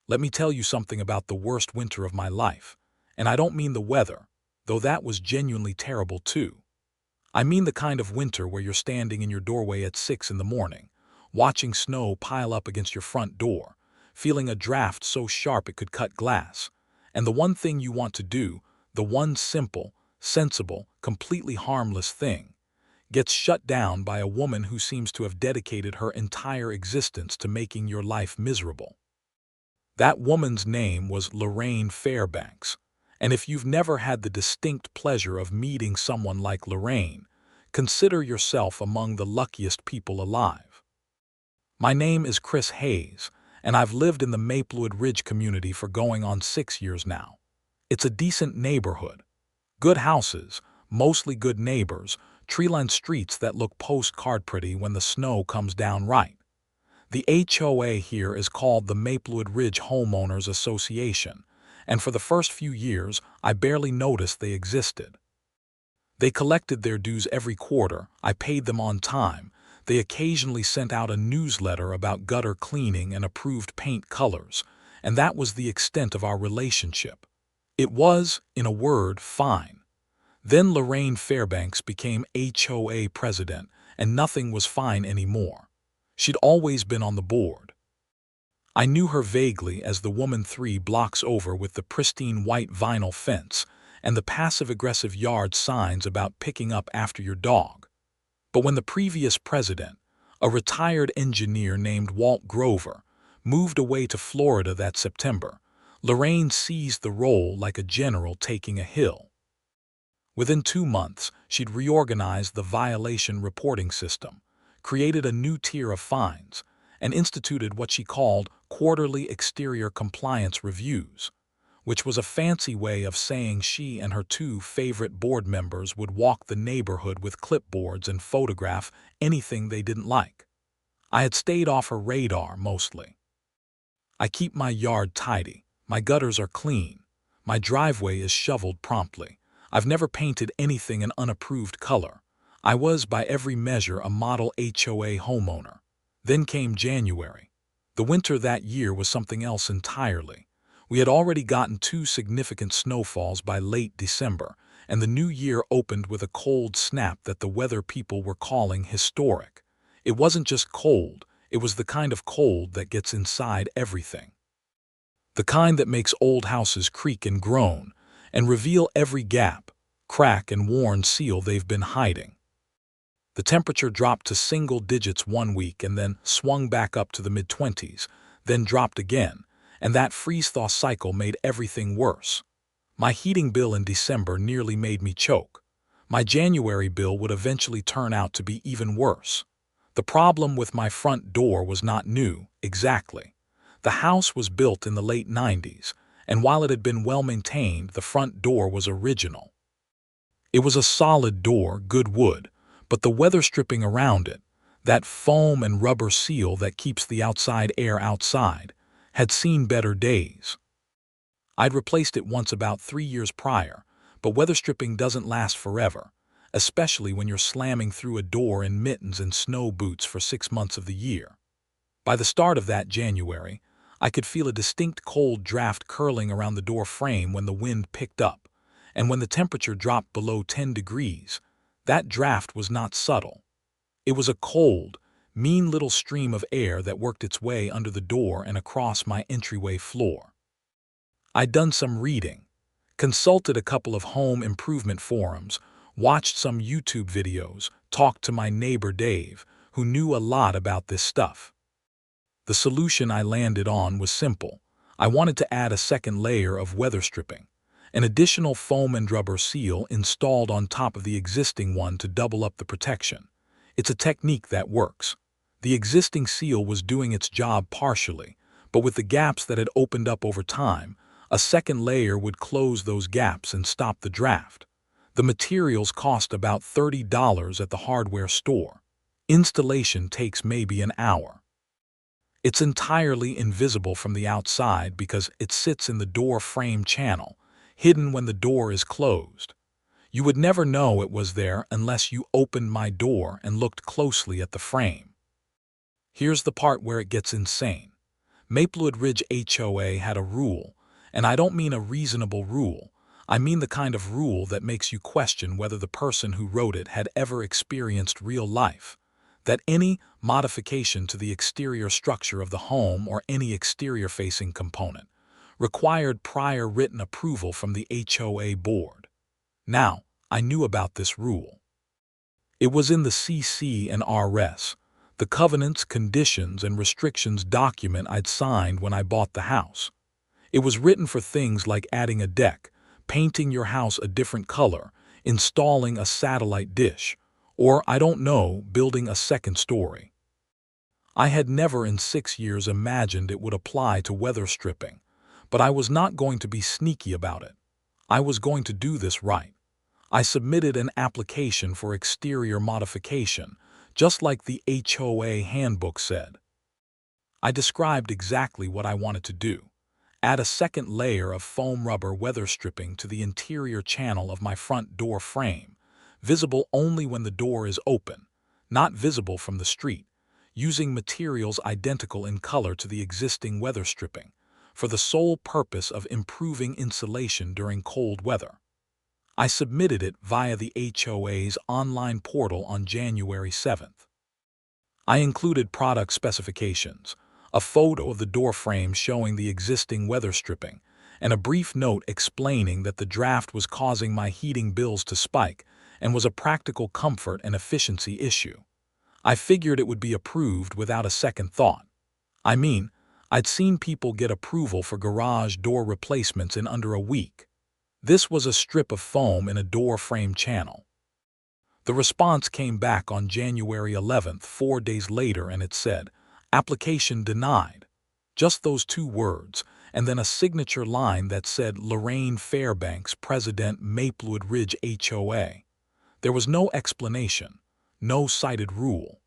Let me tell you something about the worst winter of my life. And I don't mean the weather, though that was genuinely terrible too. I mean the kind of winter where you're standing in your doorway at 6 in the morning, watching snow pile up against your front door, feeling a draft so sharp it could cut glass. And the one thing you want to do, the one simple, sensible, completely harmless thing, gets shut down by a woman who seems to have dedicated her entire existence to making your life miserable. That woman's name was Lorraine Fairbanks, and if you've never had the distinct pleasure of meeting someone like Lorraine, consider yourself among the luckiest people alive. My name is Chris Hayes, and I've lived in the Maplewood Ridge community for going on 6 years now. It's a decent neighborhood. Good houses, mostly good neighbors, tree-lined streets that look postcard pretty when the snow comes down right. The HOA here is called the Maplewood Ridge Homeowners Association, and for the first few years, I barely noticed they existed. They collected their dues every quarter, I paid them on time, they occasionally sent out a newsletter about gutter cleaning and approved paint colors, and that was the extent of our relationship. It was, in a word, fine. Then Lorraine Fairbanks became HOA President, and nothing was fine anymore. She'd always been on the board. I knew her vaguely as the woman 3 blocks over with the pristine white vinyl fence and the passive-aggressive yard signs about picking up after your dog. But when the previous president, a retired engineer named Walt Grover, moved away to Florida that September, Lorraine seized the role like a general taking a hill. Within 2 months, she'd reorganized the violation reporting system, created a new tier of fines, and instituted what she called quarterly exterior compliance reviews, which was a fancy way of saying she and her 2 favorite board members would walk the neighborhood with clipboards and photograph anything they didn't like. I had stayed off her radar mostly. I keep my yard tidy, my gutters are clean, my driveway is shoveled promptly, I've never painted anything an unapproved color. I was, by every measure, a model HOA homeowner. Then came January. The winter that year was something else entirely. We had already gotten 2 significant snowfalls by late December, and the new year opened with a cold snap that the weather people were calling historic. It wasn't just cold, it was the kind of cold that gets inside everything. The kind that makes old houses creak and groan, and reveal every gap, crack, and worn seal they've been hiding. The temperature dropped to single digits one week and then swung back up to the mid-20s, then dropped again, and that freeze-thaw cycle made everything worse. My heating bill in December nearly made me choke. My January bill would eventually turn out to be even worse. The problem with my front door was not new, exactly. The house was built in the late 90s, and while it had been well maintained, the front door was original. It was a solid door, good wood, but the weather stripping around it, that foam and rubber seal that keeps the outside air outside, had seen better days. I'd replaced it once about 3 years prior, but weather stripping doesn't last forever, especially when you're slamming through a door in mittens and snow boots for 6 months of the year. By the start of that January, I could feel a distinct cold draft curling around the door frame when the wind picked up, and when the temperature dropped below 10 degrees, that draft was not subtle. It was a cold, mean little stream of air that worked its way under the door and across my entryway floor. I'd done some reading, consulted a couple of home improvement forums, watched some YouTube videos, talked to my neighbor Dave, who knew a lot about this stuff. The solution I landed on was simple. I wanted to add a second layer of weather stripping, an additional foam and rubber seal installed on top of the existing one to double up the protection. It's a technique that works. The existing seal was doing its job partially, but with the gaps that had opened up over time, a second layer would close those gaps and stop the draft. The materials cost about $30 at the hardware store. Installation takes maybe an hour. It's entirely invisible from the outside because it sits in the door frame channel, hidden when the door is closed. You would never know it was there unless you opened my door and looked closely at the frame. Here's the part where it gets insane. Maplewood Ridge HOA had a rule, and I don't mean a reasonable rule. I mean the kind of rule that makes you question whether the person who wrote it had ever experienced real life. That any modification to the exterior structure of the home or any exterior-facing component required prior written approval from the HOA board. Now, I knew about this rule. It was in the CC and RS, the covenants, conditions, and restrictions document I'd signed when I bought the house. It was written for things like adding a deck, painting your house a different color, installing a satellite dish, or, I don't know, building a second story. I had never in 6 years imagined it would apply to weather stripping, but I was not going to be sneaky about it. I was going to do this right. I submitted an application for exterior modification, just like the HOA handbook said. I described exactly what I wanted to do. Add a second layer of foam rubber weather stripping to the interior channel of my front door frame, visible only when the door is open, not visible from the street, using materials identical in color to the existing weather stripping, for the sole purpose of improving insulation during cold weather. I submitted it via the HOA's online portal on January 7th. I included product specifications, a photo of the door frame showing the existing weather stripping, and a brief note explaining that the draft was causing my heating bills to spike and was a practical comfort and efficiency issue. I figured it would be approved without a second thought. I mean, I'd seen people get approval for garage door replacements in under a week. This was a strip of foam in a door frame channel. The response came back on January 11th, 4 days later, and it said, "Application denied." Just those 2 words, and then a signature line that said Lorraine Fairbanks, President, Maplewood Ridge HOA. There was no explanation, no cited rule,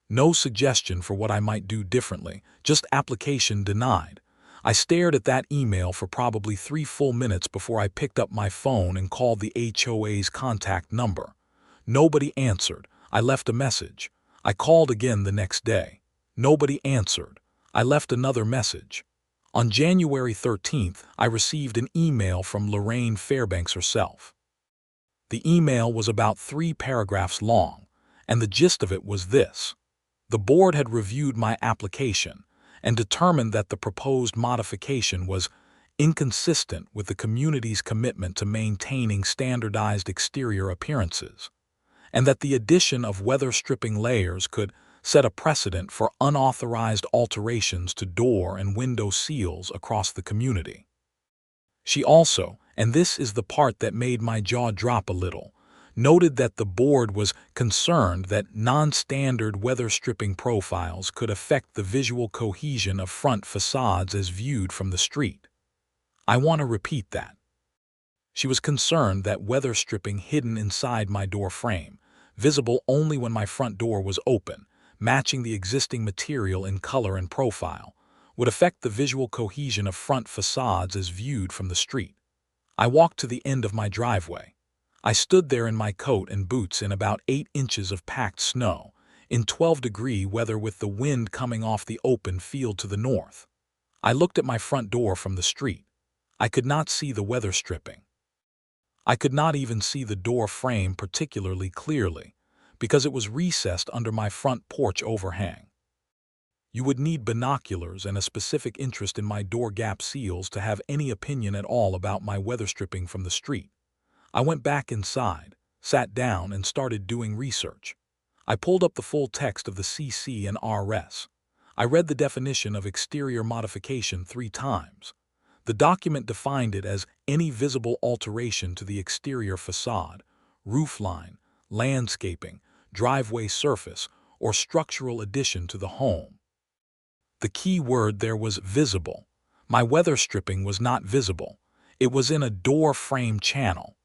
no suggestion for what I might do differently, just application denied. I stared at that email for probably 3 full minutes before I picked up my phone and called the HOA's contact number. Nobody answered. I left a message. I called again the next day. Nobody answered. I left another message. On January 13th, I received an email from Lorraine Fairbanks herself. The email was about 3 paragraphs long, and the gist of it was this. The board had reviewed my application and determined that the proposed modification was inconsistent with the community's commitment to maintaining standardized exterior appearances, and that the addition of weather stripping layers could set a precedent for unauthorized alterations to door and window seals across the community. She also, and this is the part that made my jaw drop a little, noted that the board was concerned that non-standard weather stripping profiles could affect the visual cohesion of front facades as viewed from the street. I want to repeat that. She was concerned that weather stripping hidden inside my door frame, visible only when my front door was open, matching the existing material in color and profile, would affect the visual cohesion of front facades as viewed from the street. I walked to the end of my driveway. I stood there in my coat and boots in about 8 inches of packed snow, in 12-degree weather with the wind coming off the open field to the north. I looked at my front door from the street. I could not see the weather stripping. I could not even see the door frame particularly clearly, because it was recessed under my front porch overhang. You would need binoculars and a specific interest in my door gap seals to have any opinion at all about my weather stripping from the street. I went back inside, sat down, and started doing research. I pulled up the full text of the CC and RS. I read the definition of exterior modification 3 times. The document defined it as any visible alteration to the exterior facade, roofline, landscaping, driveway surface, or structural addition to the home. The key word there was visible. My weather stripping was not visible. It was in a door frame channel.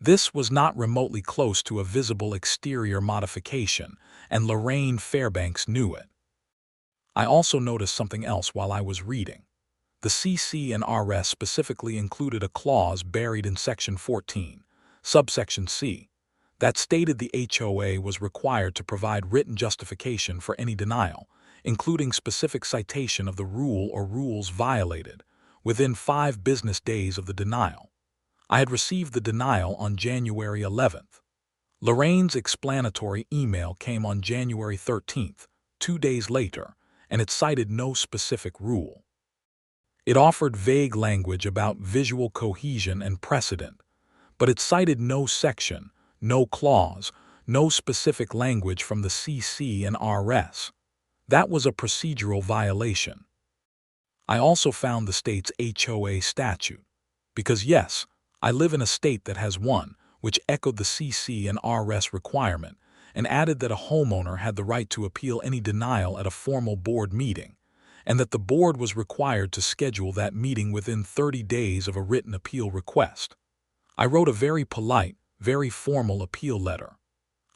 This was not remotely close to a visible exterior modification, and Lorraine Fairbanks knew it. I also noticed something else while I was reading. The CC and RS specifically included a clause buried in Section 14, subsection C, that stated the HOA was required to provide written justification for any denial, including specific citation of the rule or rules violated, within 5 business days of the denial. I had received the denial on January 11th. Lorraine's explanatory email came on January 13th, 2 days later, and it cited no specific rule. It offered vague language about visual cohesion and precedent, but it cited no section, no clause, no specific language from the CC and RS. That was a procedural violation. I also found the state's HOA statute, because yes, I live in a state that has one, which echoed the CC and RS requirement, and added that a homeowner had the right to appeal any denial at a formal board meeting, and that the board was required to schedule that meeting within 30 days of a written appeal request. I wrote a very polite, very formal appeal letter.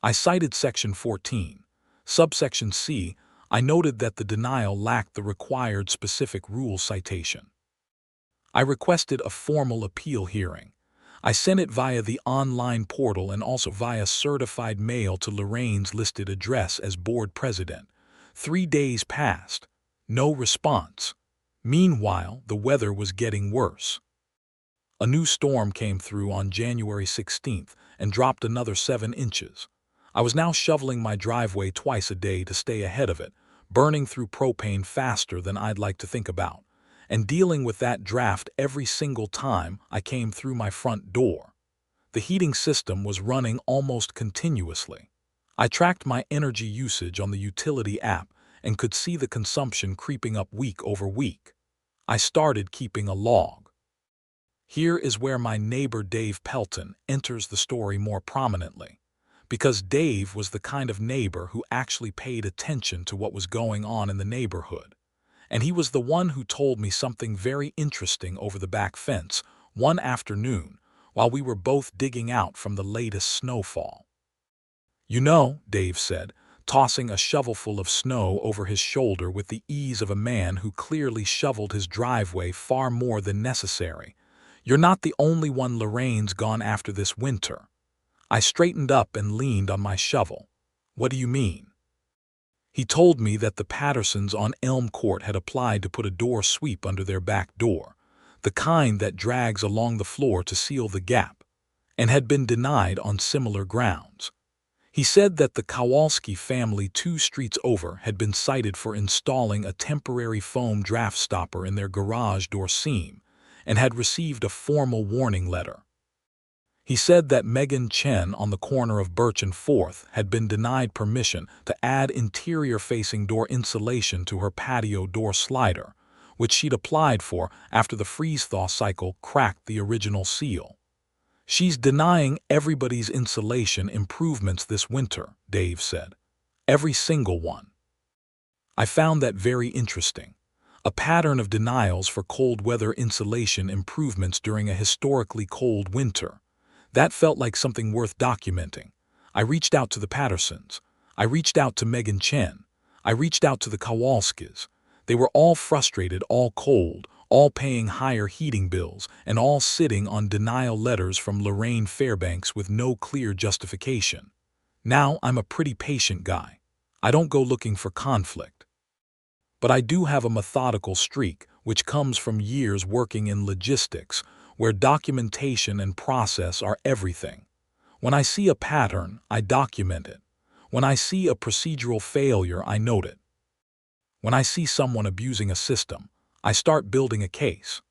I cited Section 14. Subsection C, I noted that the denial lacked the required specific rule citation. I requested a formal appeal hearing. I sent it via the online portal and also via certified mail to Lorraine's listed address as board president. 3 days passed. No response. Meanwhile, the weather was getting worse. A new storm came through on January 16th and dropped another 7 inches. I was now shoveling my driveway twice a day to stay ahead of it, burning through propane faster than I'd like to think about, and dealing with that draft every single time I came through my front door. The heating system was running almost continuously. I tracked my energy usage on the utility app and could see the consumption creeping up week over week. I started keeping a log. Here is where my neighbor Dave Pelton enters the story more prominently, because Dave was the kind of neighbor who actually paid attention to what was going on in the neighborhood. And he was the one who told me something very interesting over the back fence one afternoon while we were both digging out from the latest snowfall. "You know," Dave said, tossing a shovelful of snow over his shoulder with the ease of a man who clearly shoveled his driveway far more than necessary, "you're not the only one Lorraine's gone after this winter." I straightened up and leaned on my shovel. "What do you mean?" He told me that the Pattersons on Elm Court had applied to put a door sweep under their back door, the kind that drags along the floor to seal the gap, and had been denied on similar grounds. He said that the Kowalski family 2 streets over had been cited for installing a temporary foam draft stopper in their garage door seam and had received a formal warning letter. He said that Megan Chen on the corner of Birch and 4th had been denied permission to add interior-facing door insulation to her patio door slider, which she'd applied for after the freeze-thaw cycle cracked the original seal. "She's denying everybody's insulation improvements this winter," Dave said. "Every single one." I found that very interesting. A pattern of denials for cold weather insulation improvements during a historically cold winter. That felt like something worth documenting. I reached out to the Pattersons. I reached out to Megan Chen. I reached out to the Kowalskis. They were all frustrated, all cold, all paying higher heating bills, and all sitting on denial letters from Lorraine Fairbanks with no clear justification. Now, I'm a pretty patient guy. I don't go looking for conflict. But I do have a methodical streak, which comes from years working in logistics, where documentation and process are everything. When I see a pattern, I document it. When I see a procedural failure, I note it. When I see someone abusing a system, I start building a case.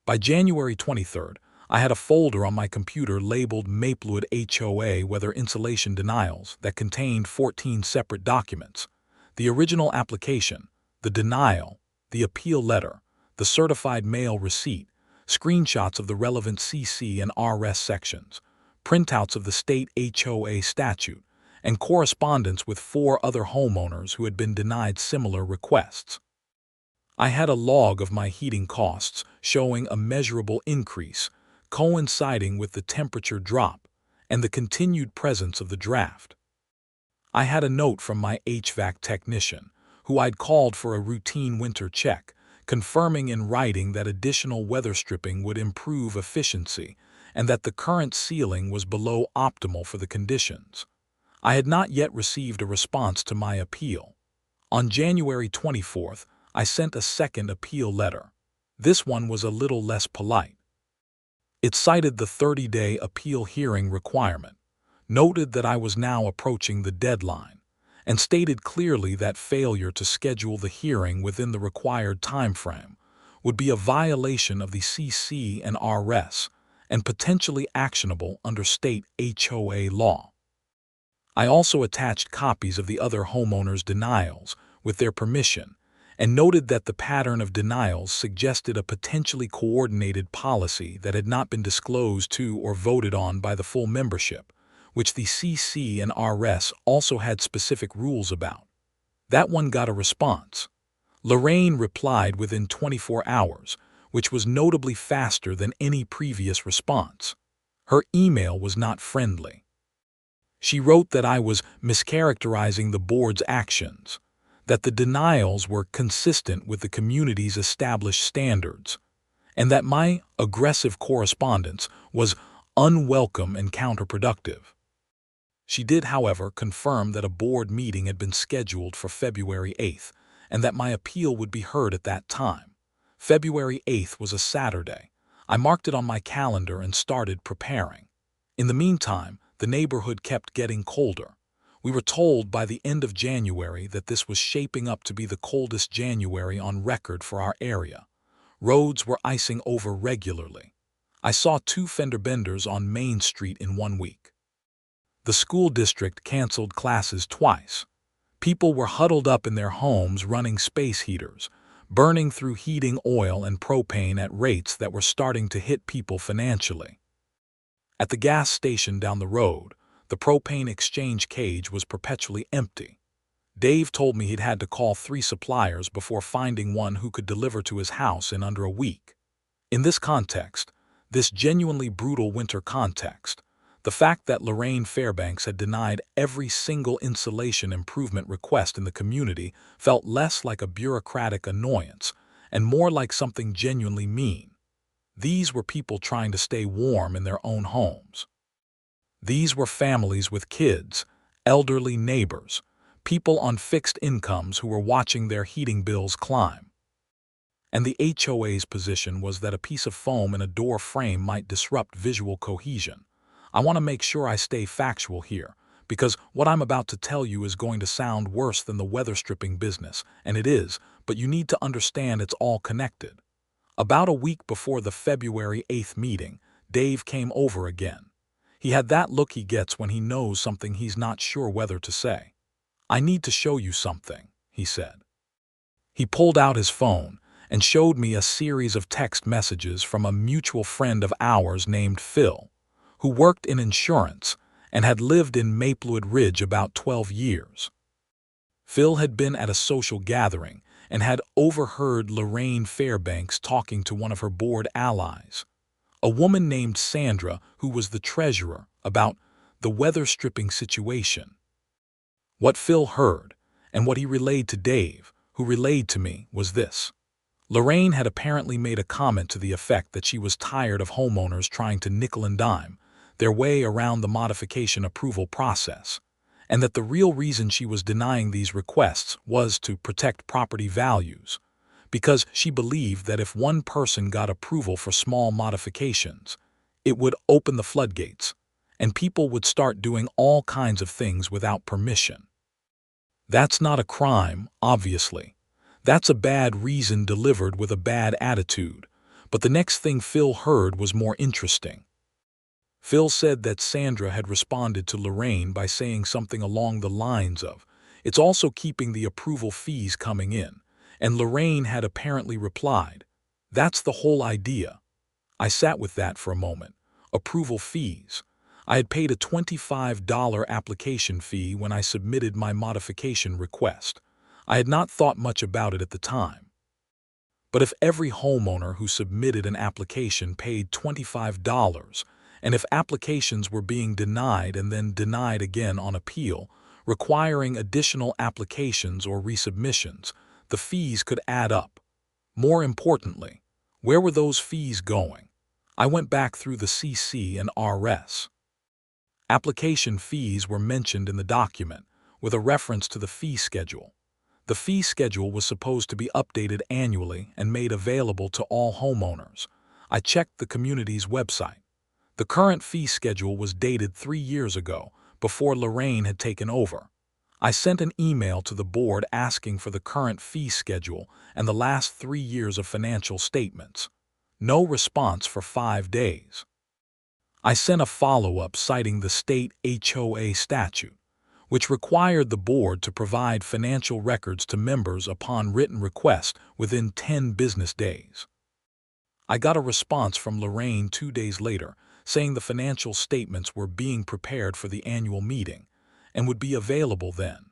By January 23rd, I had a folder on my computer labeled Maplewood HOA Weather Insulation Denials that contained 14 separate documents: the original application, the denial, the appeal letter, the certified mail receipt, screenshots of the relevant CC and RS sections, printouts of the state HOA statute, and correspondence with 4 other homeowners who had been denied similar requests. I had a log of my heating costs showing a measurable increase, coinciding with the temperature drop and the continued presence of the draft. I had a note from my HVAC technician, who I'd called for a routine winter check, confirming in writing that additional weather stripping would improve efficiency and that the current ceiling was below optimal for the conditions. I had not yet received a response to my appeal. On January 24th, I sent a second appeal letter. This one was a little less polite. It cited the 30-day appeal hearing requirement, noted that I was now approaching the deadline, and stated clearly that failure to schedule the hearing within the required timeframe would be a violation of the CC and RS and potentially actionable under state HOA law. I also attached copies of the other homeowners' denials with their permission and noted that the pattern of denials suggested a potentially coordinated policy that had not been disclosed to or voted on by the full membership, which the CC and RS also had specific rules about. That one got a response. Lorraine replied within 24 hours, which was notably faster than any previous response. Her email was not friendly. She wrote that I was mischaracterizing the board's actions, that the denials were consistent with the community's established standards, and that my aggressive correspondence was unwelcome and counterproductive. She did, however, confirm that a board meeting had been scheduled for February 8th and that my appeal would be heard at that time. February 8th was a Saturday. I marked it on my calendar and started preparing. In the meantime, the neighborhood kept getting colder. We were told by the end of January that this was shaping up to be the coldest January on record for our area. Roads were icing over regularly. I saw 2 fender benders on Main Street in 1 week. The school district canceled classes twice. People were huddled up in their homes running space heaters, burning through heating oil and propane at rates that were starting to hit people financially. At the gas station down the road, the propane exchange cage was perpetually empty. Dave told me he'd had to call 3 suppliers before finding one who could deliver to his house in under a week. In this context, this genuinely brutal winter context, the fact that Lorraine Fairbanks had denied every single insulation improvement request in the community felt less like a bureaucratic annoyance and more like something genuinely mean. These were people trying to stay warm in their own homes. These were families with kids, elderly neighbors, people on fixed incomes who were watching their heating bills climb. And the HOA's position was that a piece of foam in a door frame might disrupt visual cohesion. I want to make sure I stay factual here, because what I'm about to tell you is going to sound worse than the weather stripping business, and it is, but you need to understand it's all connected. About a week before the February 8th meeting, Dave came over again. He had that look he gets when he knows something he's not sure whether to say. "I need to show you something," he said. He pulled out his phone and showed me a series of text messages from a mutual friend of ours named Phil, who worked in insurance and had lived in Maplewood Ridge about 12 years. Phil had been at a social gathering and had overheard Lorraine Fairbanks talking to one of her board allies, a woman named Sandra who was the treasurer, about the weather stripping situation. What Phil heard, and what he relayed to Dave, who relayed to me, was this. Lorraine had apparently made a comment to the effect that she was tired of homeowners trying to nickel and dime their way around the modification approval process, and that the real reason she was denying these requests was to protect property values, because she believed that if one person got approval for small modifications, it would open the floodgates, and people would start doing all kinds of things without permission. That's not a crime, obviously. That's a bad reason delivered with a bad attitude, but the next thing Phil heard was more interesting. Phil said that Sandra had responded to Lorraine by saying something along the lines of, "It's also keeping the approval fees coming in," and Lorraine had apparently replied, "That's the whole idea." I sat with that for a moment. Approval fees. I had paid a $25 application fee when I submitted my modification request. I had not thought much about it at the time. But if every homeowner who submitted an application paid $25, and if applications were being denied and then denied again on appeal, requiring additional applications or resubmissions, the fees could add up. More importantly, where were those fees going? I went back through the CC and RS. Application fees were mentioned in the document, with a reference to the fee schedule. The fee schedule was supposed to be updated annually and made available to all homeowners. I checked the community's website. The current fee schedule was dated 3 years ago, before Lorraine had taken over. I sent an email to the board asking for the current fee schedule and the last 3 years of financial statements. No response for 5 days. I sent a follow-up citing the state HOA statute, which required the board to provide financial records to members upon written request within 10 business days. I got a response from Lorraine 2 days later saying the financial statements were being prepared for the annual meeting and would be available then.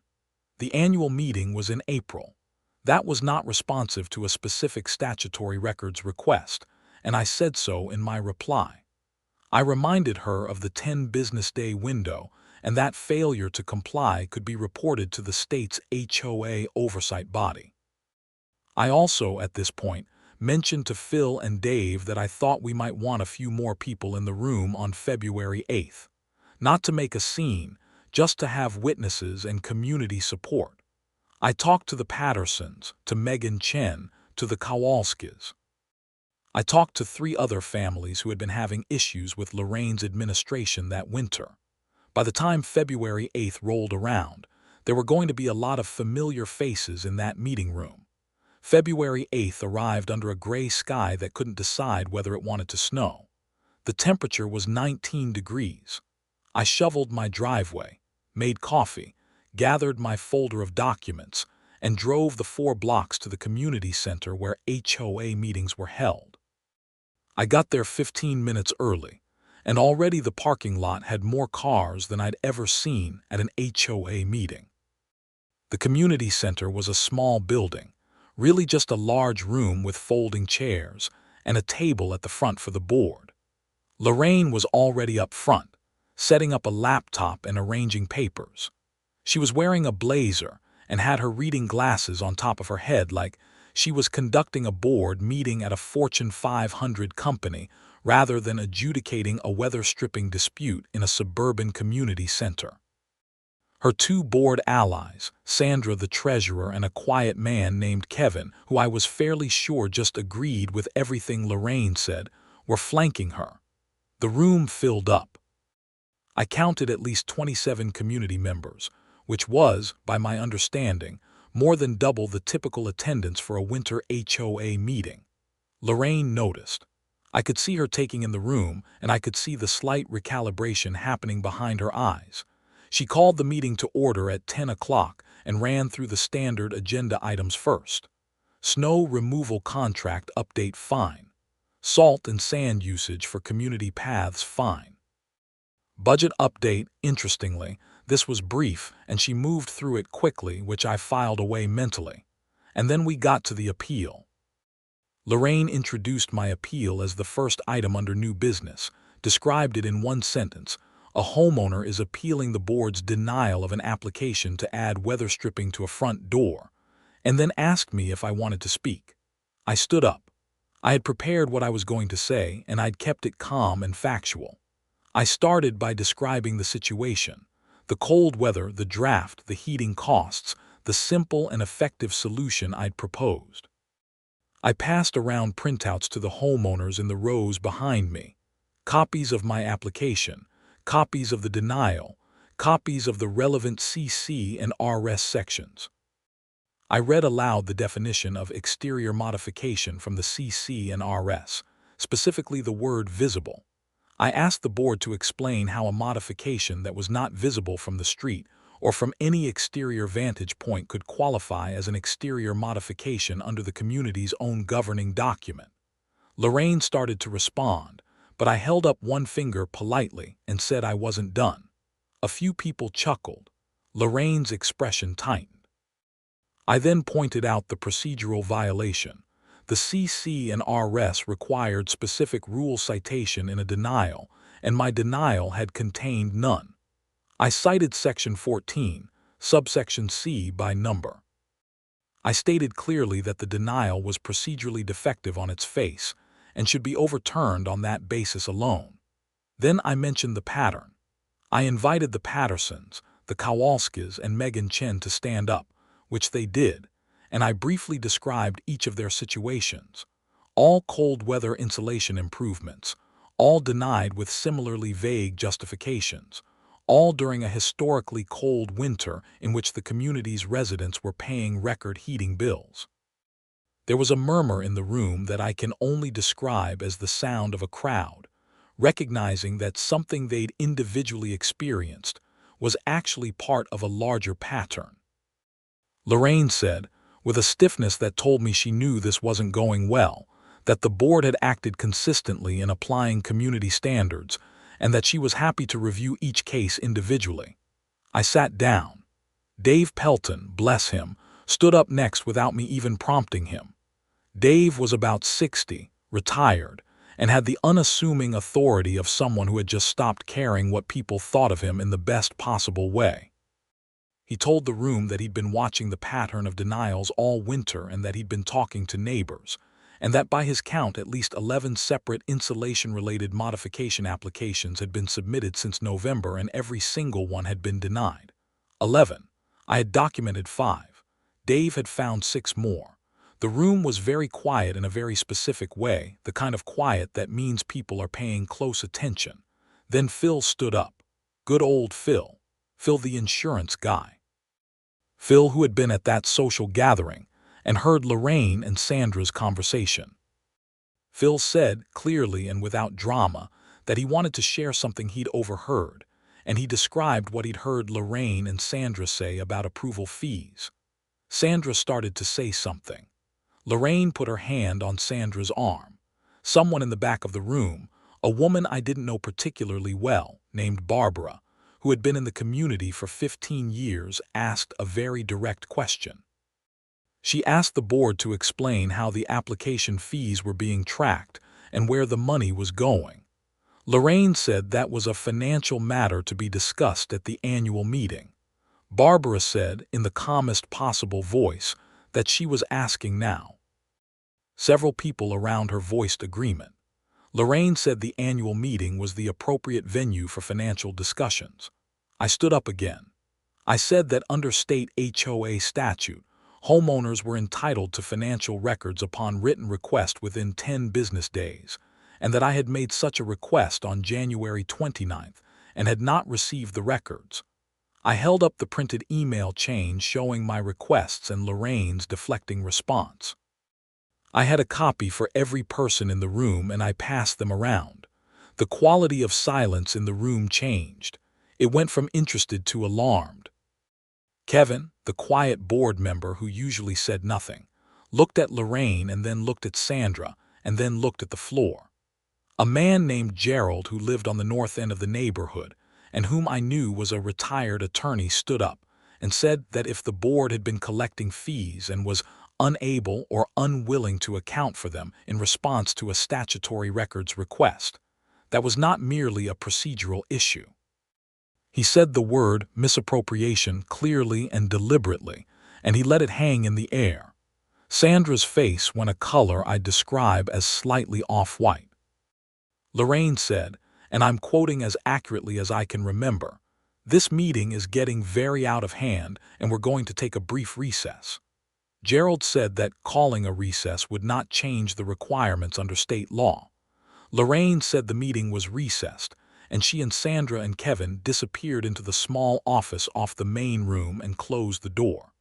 The annual meeting was in April. That was not responsive to a specific statutory records request, and I said so in my reply. I reminded her of the 10 business day window and that failure to comply could be reported to the state's HOA oversight body. I also, at this point, mentioned to Phil and Dave that I thought we might want a few more people in the room on February 8th. Not to make a scene, just to have witnesses and community support. I talked to the Pattersons, to Megan Chen, to the Kowalskis. I talked to 3 other families who had been having issues with Lorraine's administration that winter. By the time February 8th rolled around, there were going to be a lot of familiar faces in that meeting room. February 8th arrived under a gray sky that couldn't decide whether it wanted to snow. The temperature was 19 degrees. I shoveled my driveway, made coffee, gathered my folder of documents, and drove the 4 blocks to the community center where HOA meetings were held. I got there 15 minutes early, and already the parking lot had more cars than I'd ever seen at an HOA meeting. The community center was a small building, really just a large room with folding chairs and a table at the front for the board. Lorraine was already up front, setting up a laptop and arranging papers. She was wearing a blazer and had her reading glasses on top of her head like she was conducting a board meeting at a Fortune 500 company rather than adjudicating a weather-stripping dispute in a suburban community center. Her 2 board allies, Sandra the treasurer and a quiet man named Kevin, who I was fairly sure just agreed with everything Lorraine said, were flanking her. The room filled up. I counted at least 27 community members, which was, by my understanding, more than double the typical attendance for a winter HOA meeting. Lorraine noticed. I could see her taking in the room, and I could see the slight recalibration happening behind her eyes. She called the meeting to order at 10 o'clock and ran through the standard agenda items first. Snow removal contract update fine. Salt and sand usage for community paths fine. Budget update, interestingly, this was brief and she moved through it quickly, which I filed away mentally. And then we got to the appeal. Lorraine introduced my appeal as the first item under new business, described it in one sentence. A homeowner is appealing the board's denial of an application to add weather stripping to a front door, and then asked me if I wanted to speak. I stood up. I had prepared what I was going to say, and I'd kept it calm and factual. I started by describing the situation, the cold weather, the draft, the heating costs, the simple and effective solution I'd proposed. I passed around printouts to the homeowners in the rows behind me, copies of my application, copies of the denial, copies of the relevant CC and RS sections. I read aloud the definition of exterior modification from the CC and RS, specifically the word visible. I asked the board to explain how a modification that was not visible from the street or from any exterior vantage point could qualify as an exterior modification under the community's own governing document. Lorraine started to respond, but I held up one finger politely and said I wasn't done. A few people chuckled. Lorraine's expression tightened. I then pointed out the procedural violation. The CC and RS required specific rule citation in a denial, and my denial had contained none. I cited Section 14, subsection C by number. I stated clearly that the denial was procedurally defective on its face and should be overturned on that basis alone. Then I mentioned the pattern. I invited the Pattersons, the Kowalskis, and Megan Chen to stand up, which they did, and I briefly described each of their situations. All cold weather insulation improvements, all denied with similarly vague justifications, all during a historically cold winter in which the community's residents were paying record heating bills. There was a murmur in the room that I can only describe as the sound of a crowd, recognizing that something they'd individually experienced was actually part of a larger pattern. Lorraine said, with a stiffness that told me she knew this wasn't going well, that the board had acted consistently in applying community standards and that she was happy to review each case individually. I sat down. Dave Pelton, bless him, stood up next without me even prompting him. Dave was about 60, retired, and had the unassuming authority of someone who had just stopped caring what people thought of him in the best possible way. He told the room that he'd been watching the pattern of denials all winter and that he'd been talking to neighbors, and that by his count at least 11 separate insulation-related modification applications had been submitted since November and every single one had been denied. 11. I had documented 5. Dave had found 6 more. The room was very quiet in a very specific way, the kind of quiet that means people are paying close attention. Then Phil stood up. Good old Phil. Phil the insurance guy. Phil, who had been at that social gathering and heard Lorraine and Sandra's conversation. Phil said, clearly and without drama, that he wanted to share something he'd overheard, and he described what he'd heard Lorraine and Sandra say about approval fees. Sandra started to say something. Lorraine put her hand on Sandra's arm. Someone in the back of the room, a woman I didn't know particularly well, named Barbara, who had been in the community for 15 years, asked a very direct question. She asked the board to explain how the application fees were being tracked and where the money was going. Lorraine said that was a financial matter to be discussed at the annual meeting. Barbara said, in the calmest possible voice, that she was asking now. Several people around her voiced agreement. Lorraine said the annual meeting was the appropriate venue for financial discussions. I stood up again. I said that under state HOA statute, homeowners were entitled to financial records upon written request within 10 business days, and that I had made such a request on January 29th and had not received the records. I held up the printed email chain showing my requests and Lorraine's deflecting response. I had a copy for every person in the room and I passed them around. The quality of silence in the room changed. It went from interested to alarmed. Kevin, the quiet board member who usually said nothing, looked at Lorraine and then looked at Sandra and then looked at the floor. A man named Gerald, who lived on the north end of the neighborhood and whom I knew was a retired attorney, stood up and said that if the board had been collecting fees and was unable or unwilling to account for them in response to a statutory records request, that was not merely a procedural issue. He said the word misappropriation clearly and deliberately, and he let it hang in the air. Sandra's face went a color I'd describe as slightly off-white. Lorraine said, and I'm quoting as accurately as I can remember, "This meeting is getting very out of hand and we're going to take a brief recess." Gerald said that calling a recess would not change the requirements under state law. Lorraine said the meeting was recessed, and she and Sandra and Kevin disappeared into the small office off the main room and closed the door.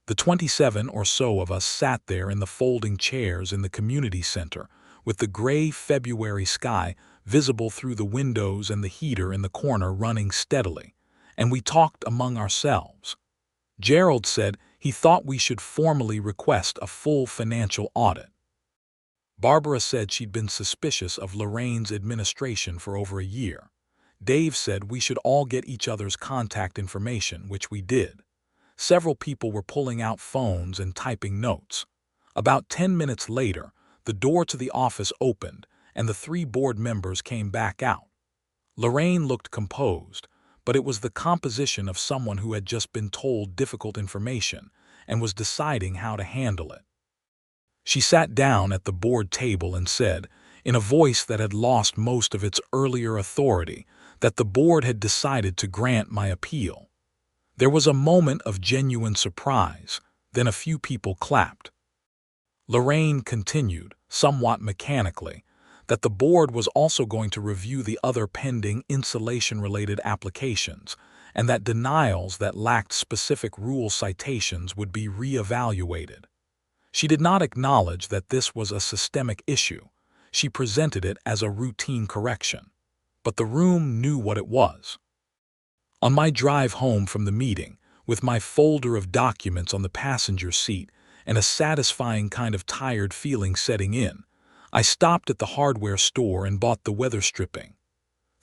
The 27 or so of us sat there in the folding chairs in the community center, with the gray February sky visible through the windows and the heater in the corner running steadily, and we talked among ourselves. Gerald said he thought we should formally request a full financial audit. Barbara said she'd been suspicious of Lorraine's administration for over a year. Dave said we should all get each other's contact information, which we did. Several people were pulling out phones and typing notes. About 10 minutes later, the door to the office opened and the 3 board members came back out. Lorraine looked composed, but it was the composition of someone who had just been told difficult information and was deciding how to handle it. She sat down at the board table and said, in a voice that had lost most of its earlier authority, that the board had decided to grant my appeal. There was a moment of genuine surprise, then a few people clapped. Lorraine continued, somewhat mechanically, that the board was also going to review the other pending insulation-related applications, and that denials that lacked specific rule citations would be re-evaluated. She did not acknowledge that this was a systemic issue. She presented it as a routine correction. But the room knew what it was. On my drive home from the meeting, with my folder of documents on the passenger seat and a satisfying kind of tired feeling setting in, I stopped at the hardware store and bought the Weatherstripping.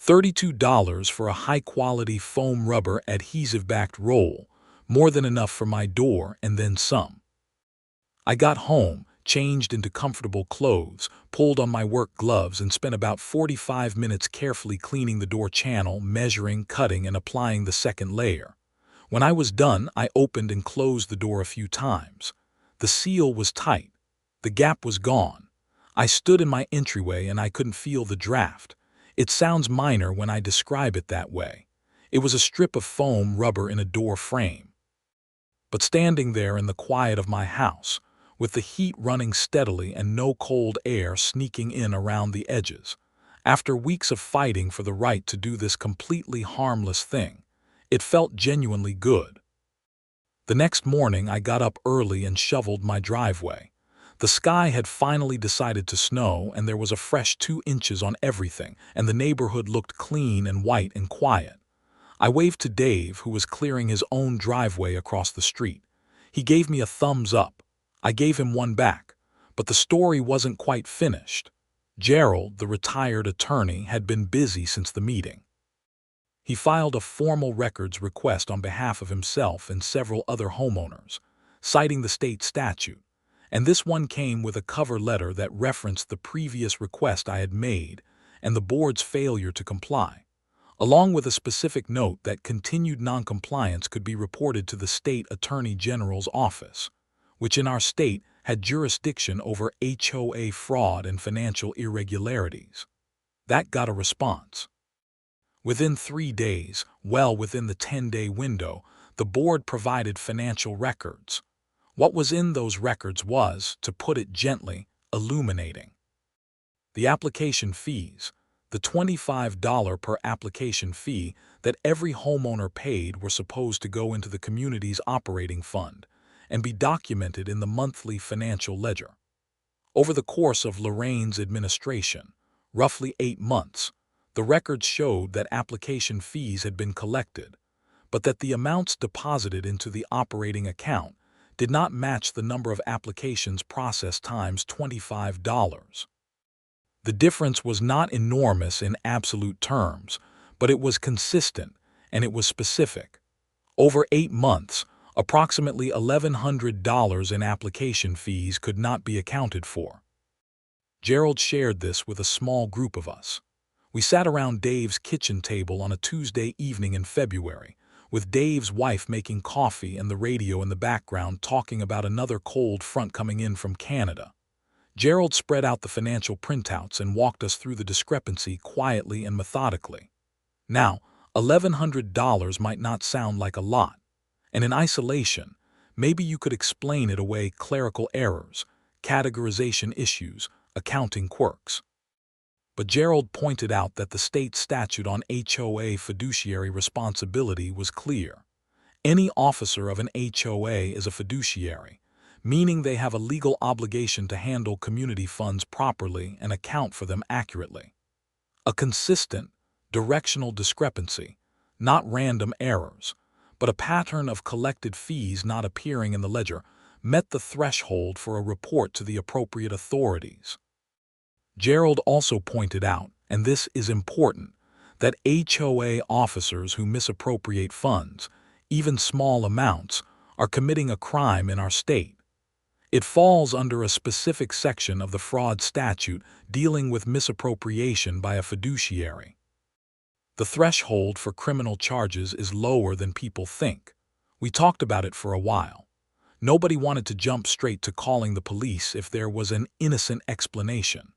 $32 for a high-quality foam rubber adhesive-backed roll, more than enough for my door and then some. I got home, changed into comfortable clothes, pulled on my work gloves, and spent about 45 minutes carefully cleaning the door channel, measuring, cutting, and applying the second layer. When I was done, I opened and closed the door a few times. The seal was tight. The gap was gone. I stood in my entryway and I couldn't feel the draft. It sounds minor when I describe it that way. It was a strip of foam rubber in a door frame. But standing there in the quiet of my house, with the heat running steadily and no cold air sneaking in around the edges, after weeks of fighting for the right to do this completely harmless thing, it felt genuinely good. The next morning I got up early and shoveled my driveway. The sky had finally decided to snow, and there was a fresh 2 inches on everything, and the neighborhood looked clean and white and quiet. I waved to Dave, who was clearing his own driveway across the street. He gave me a thumbs up. I gave him one back, but the story wasn't quite finished. Gerald, the retired attorney, had been busy since the meeting. He filed a formal records request on behalf of himself and several other homeowners, citing the state statute, and this one came with a cover letter that referenced the previous request I had made and the board's failure to comply, along with a specific note that continued noncompliance could be reported to the state attorney general's office, which in our state had jurisdiction over HOA fraud and financial irregularities. That got a response. Within 3 days, well within the 10-day window, the board provided financial records. What was in those records was, to put it gently, illuminating. The application fees, the $25 per application fee that every homeowner paid, were supposed to go into the community's operating fund and be documented in the monthly financial ledger. Over the course of Lorraine's administration, roughly 8 months, the records showed that application fees had been collected, but that the amounts deposited into the operating account did not match the number of applications processed times $25. The difference was not enormous in absolute terms, but it was consistent and it was specific. Over 8 months, approximately $1,100 in application fees could not be accounted for. Gerald shared this with a small group of us. We sat around Dave's kitchen table on a Tuesday evening in February, with Dave's wife making coffee and the radio in the background talking about another cold front coming in from Canada. Gerald spread out the financial printouts and walked us through the discrepancy quietly and methodically. Now, $1,100 might not sound like a lot, and in isolation, maybe you could explain it away: clerical errors, categorization issues, accounting quirks. But Gerald pointed out that the state statute on HOA fiduciary responsibility was clear. Any officer of an HOA is a fiduciary, meaning they have a legal obligation to handle community funds properly and account for them accurately. A consistent, directional discrepancy, not random errors, but a pattern of collected fees not appearing in the ledger, met the threshold for a report to the appropriate authorities. Gerald also pointed out, and this is important, that HOA officers who misappropriate funds, even small amounts, are committing a crime in our state. It falls under a specific section of the fraud statute dealing with misappropriation by a fiduciary. The threshold for criminal charges is lower than people think. We talked about it for a while. Nobody wanted to jump straight to calling the police if there was an innocent explanation.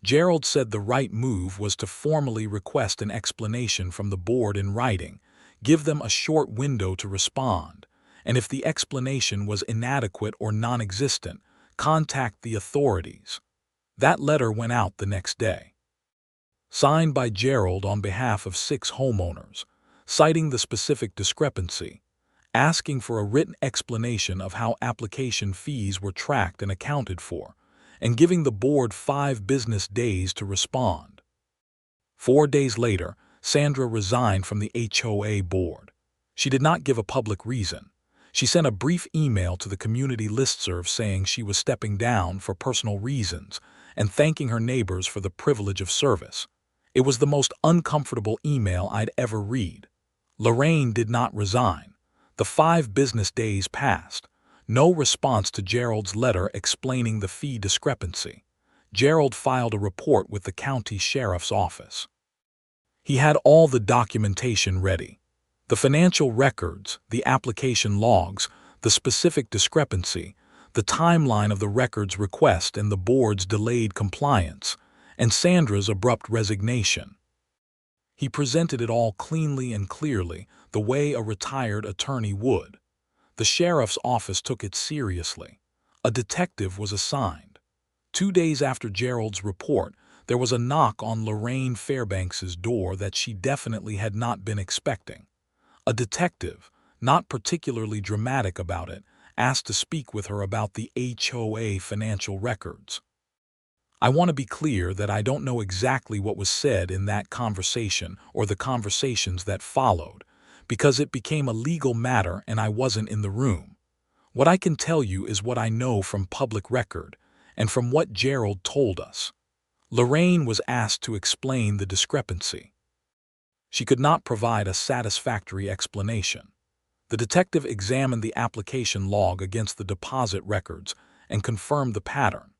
Gerald said the right move was to formally request an explanation from the board in writing, Give them a short window to respond, and if the explanation was inadequate or non-existent, contact the authorities. That letter went out the next day. Signed by Gerald on behalf of 6 homeowners, citing the specific discrepancy, asking for a written explanation of how application fees were tracked and accounted for, and giving the board 5 business days to respond. 4 days later, Sandra resigned from the HOA board. She did not give a public reason. She sent a brief email to the community listserv saying she was stepping down for personal reasons and thanking her neighbors for the privilege of service. It was the most uncomfortable email I'd ever read. Lorraine did not resign. The 5 business days passed. No response to Gerald's letter explaining the fee discrepancy. Gerald filed a report with the county sheriff's office. He had all the documentation ready. The financial records, the application logs, the specific discrepancy, the timeline of the records request and the board's delayed compliance, and Sandra's abrupt resignation. He presented it all cleanly and clearly, the way a retired attorney would. The sheriff's office took it seriously. A detective was assigned. 2 days after Gerald's report, there was a knock on Lorraine Fairbanks's door that she definitely had not been expecting. A detective, not particularly dramatic about it, asked to speak with her about the HOA financial records. I want to be clear that I don't know exactly what was said in that conversation or the conversations that followed, because it became a legal matter and I wasn't in the room. What I can tell you is what I know from public record and from what Gerald told us. Lorraine was asked to explain the discrepancy. She could not provide a satisfactory explanation. The detective examined the application log against the deposit records and confirmed the pattern.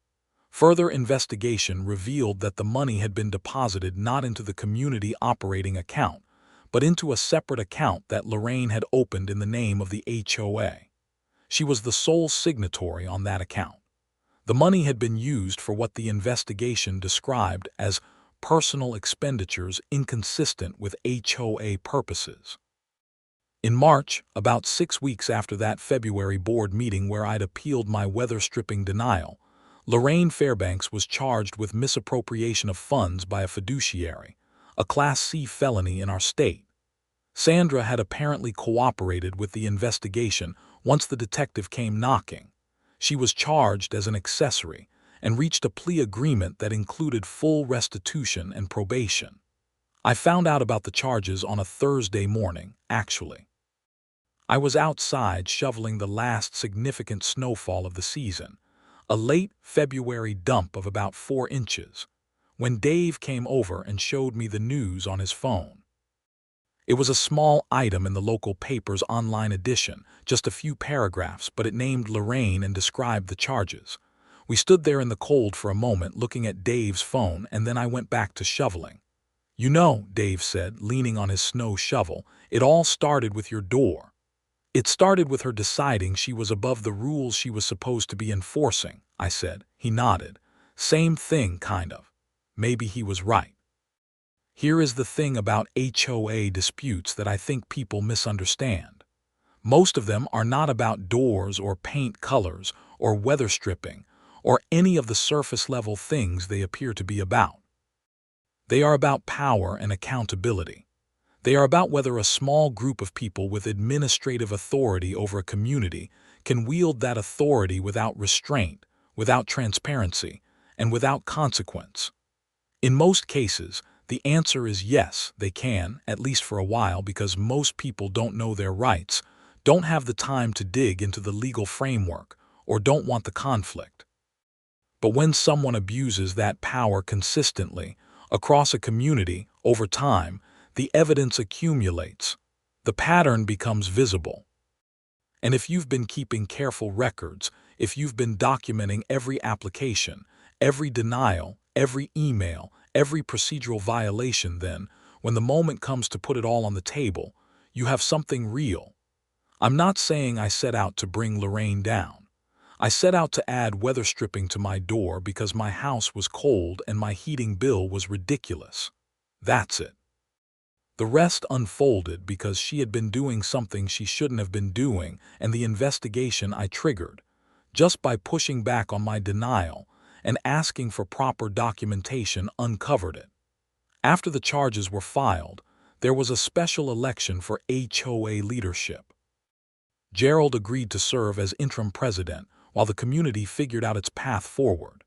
Further investigation revealed that the money had been deposited not into the community operating account, but into a separate account that Lorraine had opened in the name of the HOA. She was the sole signatory on that account. The money had been used for what the investigation described as personal expenditures inconsistent with HOA purposes. In March, about 6 weeks after that February board meeting where I'd appealed my weather-stripping denial, Lorraine Fairbanks was charged with misappropriation of funds by a fiduciary, a Class C felony in our state. Sandra had apparently cooperated with the investigation once the detective came knocking. She was charged as an accessory and reached a plea agreement that included full restitution and probation. I found out about the charges on a Thursday morning, actually. I was outside shoveling the last significant snowfall of the season, a late February dump of about 4 inches, when Dave came over and showed me the news on his phone. It was a small item in the local paper's online edition, just a few paragraphs, but it named Lorraine and described the charges. We stood there in the cold for a moment looking at Dave's phone, and then I went back to shoveling. "You know," Dave said, leaning on his snow shovel, "it all started with your door." "It started with her deciding she was above the rules she was supposed to be enforcing," I said. He nodded. "Same thing, kind of." Maybe he was right. Here is the thing about HOA disputes that I think people misunderstand. Most of them are not about doors or paint colors or weather stripping or any of the surface-level things they appear to be about. They are about power and accountability. They are about whether a small group of people with administrative authority over a community can wield that authority without restraint, without transparency, and without consequence. In most cases, the answer is yes, they can, at least for a while, because most people don't know their rights, don't have the time to dig into the legal framework, or don't want the conflict. But when someone abuses that power consistently, across a community, over time, the evidence accumulates. The pattern becomes visible. And if you've been keeping careful records, if you've been documenting every application, every denial, every email, every procedural violation, then, when the moment comes to put it all on the table, you have something real. I'm not saying I set out to bring Lorraine down. I set out to add weather stripping to my door because my house was cold and my heating bill was ridiculous. That's it. The rest unfolded because she had been doing something she shouldn't have been doing, and the investigation I triggered, just by pushing back on my denial and asking for proper documentation, uncovered it. After the charges were filed, there was a special election for HOA leadership. Gerald agreed to serve as interim president while the community figured out its path forward.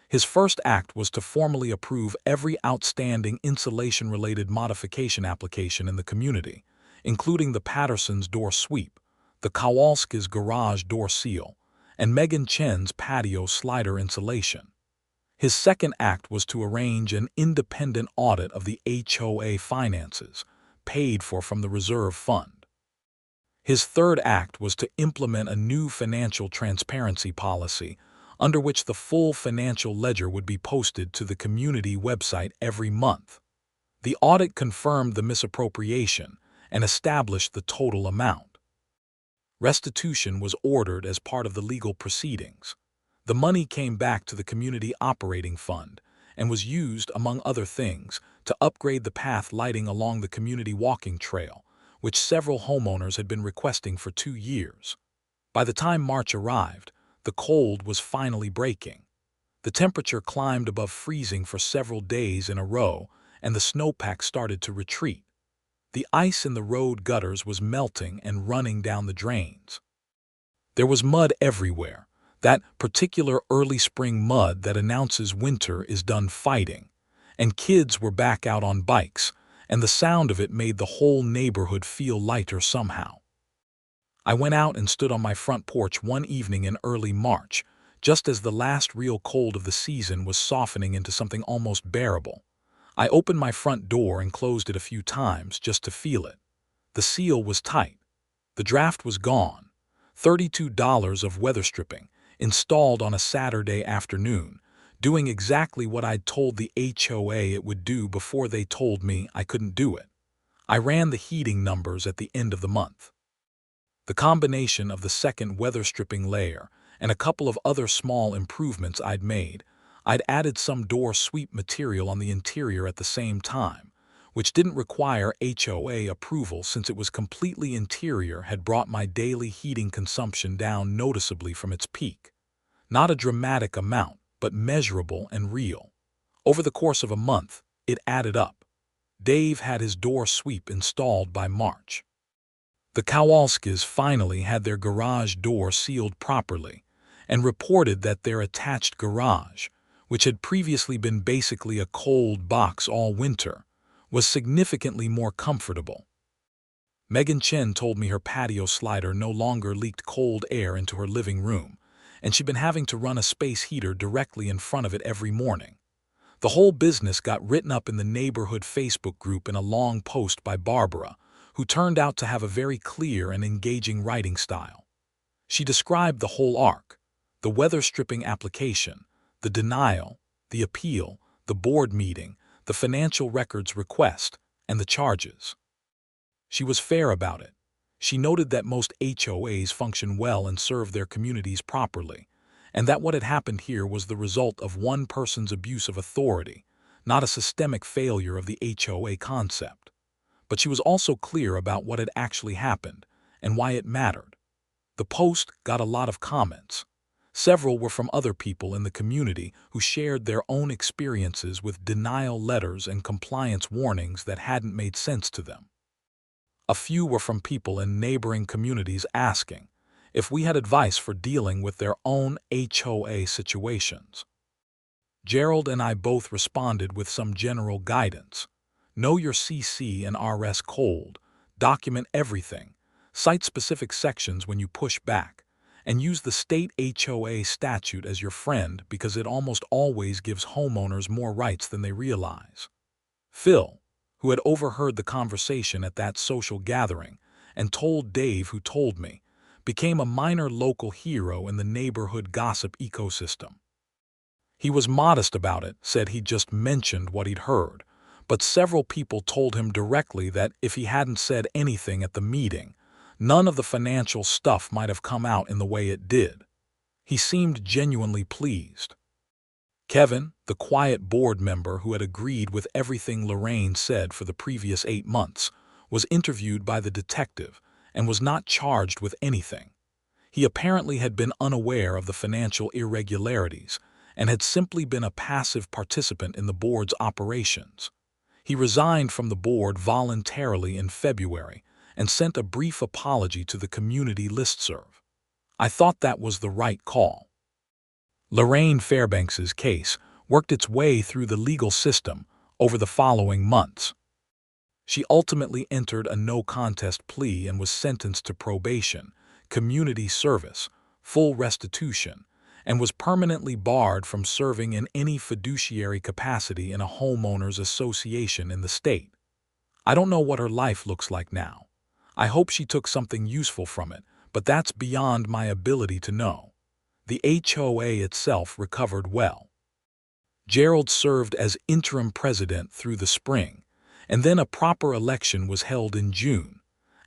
His first act was to formally approve every outstanding insulation-related modification application in the community, including the Pattersons' door sweep, the Kowalskis' garage door seal, and Megan Chen's patio slider insulation. His second act was to arrange an independent audit of the HOA finances, paid for from the reserve fund. His third act was to implement a new financial transparency policy under which the full financial ledger would be posted to the community website every month. The audit confirmed the misappropriation and established the total amount. Restitution was ordered as part of the legal proceedings. The money came back to the community operating fund and was used, among other things, to upgrade the path lighting along the community walking trail, which several homeowners had been requesting for 2 years. By the time March arrived, the cold was finally breaking. The temperature climbed above freezing for several days in a row, and the snowpack started to retreat. The ice in the road gutters was melting and running down the drains. There was mud everywhere, that particular early spring mud that announces winter is done fighting, and kids were back out on bikes, and the sound of it made the whole neighborhood feel lighter somehow. I went out and stood on my front porch one evening in early March, just as the last real cold of the season was softening into something almost bearable. I opened my front door and closed it a few times just to feel it. The seal was tight. The draft was gone. $32 of weatherstripping, installed on a Saturday afternoon, doing exactly what I'd told the HOA it would do before they told me I couldn't do it. I ran the heating numbers at the end of the month. The combination of the second weatherstripping layer and a couple of other small improvements I'd made, I'd added some door sweep material on the interior at the same time, which didn't require HOA approval since it was completely interior, had brought my daily heating consumption down noticeably from its peak. Not a dramatic amount, but measurable and real. Over the course of a month, it added up. Dave had his door sweep installed by March. The Kowalskis finally had their garage door sealed properly and reported that their attached garage, which had previously been basically a cold box all winter, was significantly more comfortable. Megan Chen told me her patio slider no longer leaked cold air into her living room, and she'd been having to run a space heater directly in front of it every morning. The whole business got written up in the neighborhood Facebook group in a long post by Barbara, who turned out to have a very clear and engaging writing style. She described the whole arc: the weather stripping application, the denial, the appeal, the board meeting, the financial records request, and the charges. She was fair about it. She noted that most HOAs function well and serve their communities properly, and that what had happened here was the result of one person's abuse of authority, not a systemic failure of the HOA concept. But she was also clear about what had actually happened and why it mattered. The post got a lot of comments. Several were from other people in the community who shared their own experiences with denial letters and compliance warnings that hadn't made sense to them. A few were from people in neighboring communities asking if we had advice for dealing with their own HOA situations. Gerald and I both responded with some general guidance. Know your CC and RS cold, document everything, cite specific sections when you push back, and use the state HOA statute as your friend because it almost always gives homeowners more rights than they realize. Phil, who had overheard the conversation at that social gathering and told Dave, who told me, became a minor local hero in the neighborhood gossip ecosystem. He was modest about it, said he'd just mentioned what he'd heard, but several people told him directly that if he hadn't said anything at the meeting, none of the financial stuff might have come out in the way it did. He seemed genuinely pleased. Kevin, the quiet board member who had agreed with everything Lorraine said for the previous 8 months, was interviewed by the detective and was not charged with anything. He apparently had been unaware of the financial irregularities and had simply been a passive participant in the board's operations. He resigned from the board voluntarily in February and sent a brief apology to the community listserv. I thought that was the right call. Lorraine Fairbanks's case worked its way through the legal system over the following months. She ultimately entered a no-contest plea and was sentenced to probation, community service, full restitution, and was permanently barred from serving in any fiduciary capacity in a homeowners association in the state. I don't know what her life looks like now. I hope she took something useful from it, but that's beyond my ability to know. The HOA itself recovered well. Gerald served as interim president through the spring, and then a proper election was held in June,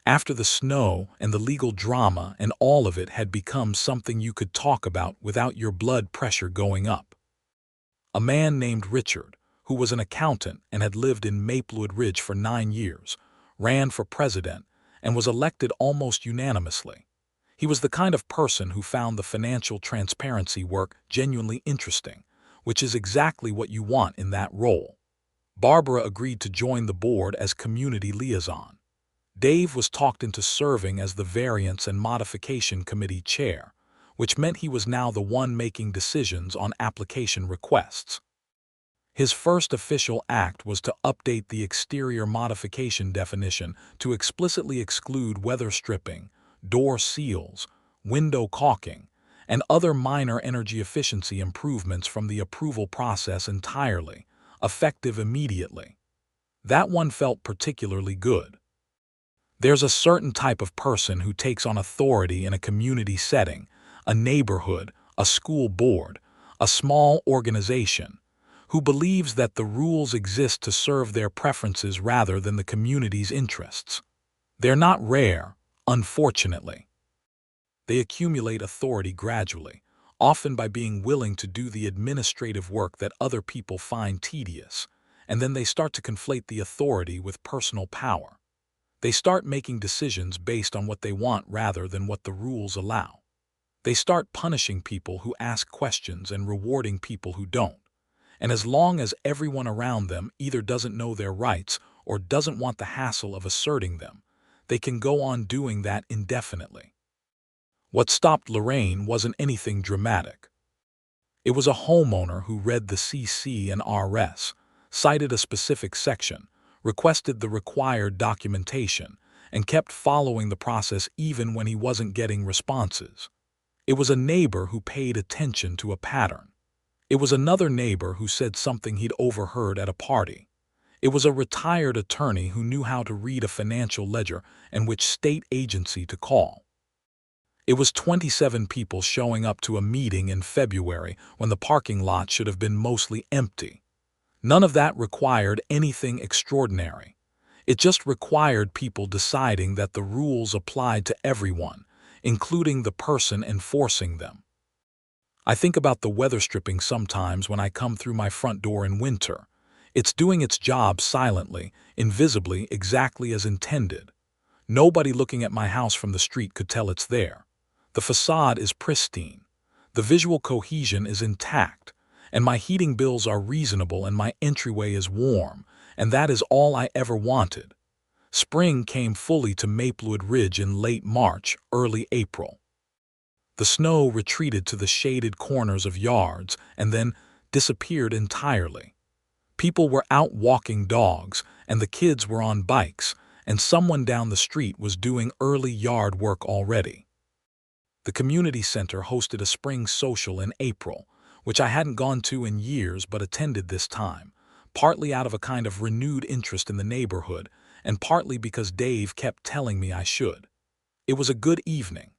after the snow and the legal drama and all of it had become something you could talk about without your blood pressure going up. A man named Richard, who was an accountant and had lived in Maplewood Ridge for 9 years, ran for president and was elected almost unanimously. He was the kind of person who found the financial transparency work genuinely interesting, which is exactly what you want in that role. Barbara agreed to join the board as community liaison. Dave was talked into serving as the Variance and Modification Committee chair, which meant he was now the one making decisions on application requests. His first official act was to update the exterior modification definition to explicitly exclude weather stripping, door seals, window caulking, and other minor energy efficiency improvements from the approval process entirely, effective immediately. That one felt particularly good. There's a certain type of person who takes on authority in a community setting, a neighborhood, a school board, a small organization, who believes that the rules exist to serve their preferences rather than the community's interests. They're not rare, unfortunately. They accumulate authority gradually, often by being willing to do the administrative work that other people find tedious, and then they start to conflate the authority with personal power. They start making decisions based on what they want rather than what the rules allow. They start punishing people who ask questions and rewarding people who don't. And as long as everyone around them either doesn't know their rights or doesn't want the hassle of asserting them, they can go on doing that indefinitely. What stopped Lorraine wasn't anything dramatic. It was a homeowner who read the CC and RS, cited a specific section, requested the required documentation, and kept following the process even when he wasn't getting responses. It was a neighbor who paid attention to a pattern. It was another neighbor who said something he'd overheard at a party. It was a retired attorney who knew how to read a financial ledger and which state agency to call. It was 27 people showing up to a meeting in February when the parking lot should have been mostly empty. None of that required anything extraordinary. It just required people deciding that the rules applied to everyone, including the person enforcing them. I think about the weather stripping sometimes when I come through my front door in winter. It's doing its job silently, invisibly, exactly as intended. Nobody looking at my house from the street could tell it's there. The facade is pristine. The visual cohesion is intact, and my heating bills are reasonable and my entryway is warm, and that is all I ever wanted. Spring came fully to Maplewood Ridge in late March, early April. The snow retreated to the shaded corners of yards and then disappeared entirely. People were out walking dogs, and the kids were on bikes, and someone down the street was doing early yard work already. The community center hosted a spring social in April, which I hadn't gone to in years but attended this time, partly out of a kind of renewed interest in the neighborhood and partly because Dave kept telling me I should. It was a good evening.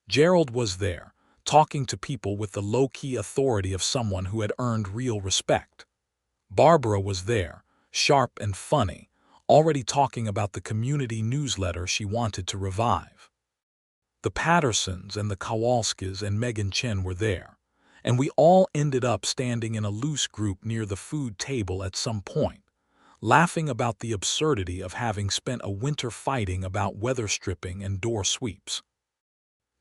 Gerald was there, talking to people with the low-key authority of someone who had earned real respect. Barbara was there, sharp and funny, already talking about the community newsletter she wanted to revive. The Pattersons and the Kowalskis and Megan Chen were there, and we all ended up standing in a loose group near the food table at some point, laughing about the absurdity of having spent a winter fighting about weather stripping and door sweeps.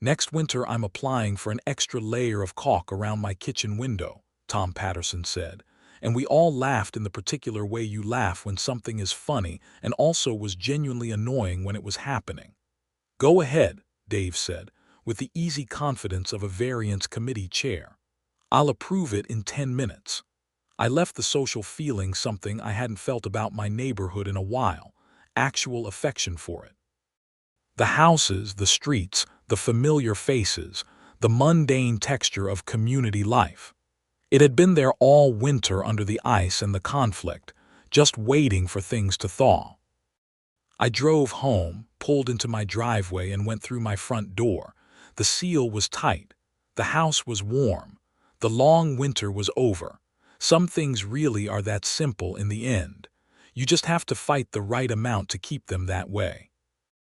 Next winter I'm applying for an extra layer of caulk around my kitchen window, Tom Patterson said, and we all laughed in the particular way you laugh when something is funny and also was genuinely annoying when it was happening. Go ahead, Dave said, with the easy confidence of a variance committee chair. I'll approve it in 10 minutes. I left the social feeling something I hadn't felt about my neighborhood in a while, actual affection for it. The houses, the streets, the familiar faces, the mundane texture of community life. It had been there all winter under the ice and the conflict, just waiting for things to thaw. I drove home, pulled into my driveway and went through my front door. The seal was tight. The house was warm. The long winter was over. Some things really are that simple in the end. You just have to fight the right amount to keep them that way.